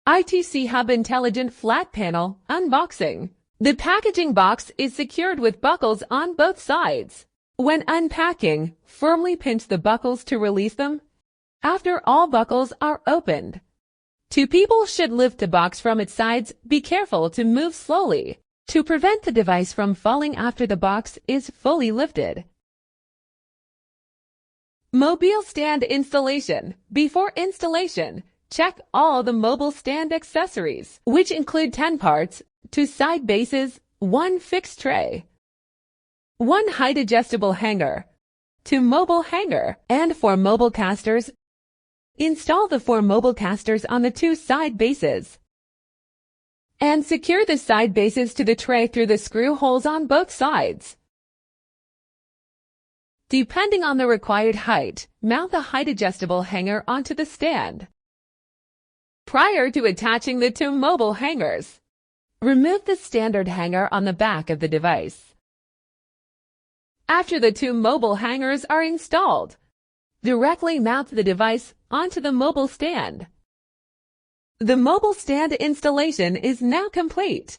itcHUB Intelligent Flat Panel Unboxing. The packaging box is secured with buckles on both sides. When unpacking, firmly pinch the buckles to release them. After all buckles are opened, two people should lift the box from its sides. Be careful to move slowly to prevent the device from falling after the box is fully lifted. Mobile stand installation. Before installation, check all the mobile stand accessories, which include 10 parts, 2 side bases, 1 fixed tray, 1 height adjustable hanger, 2 mobile hanger, and 4 mobile casters. Install the 4 mobile casters on the 2 side bases and secure the side bases to the tray through the screw holes on both sides. Depending on the required height, mount the height adjustable hanger onto the stand. Prior to attaching the 2 mobile hangers, remove the standard hanger on the back of the device. After the 2 mobile hangers are installed, directly mount the device onto the mobile stand. The mobile stand installation is now complete.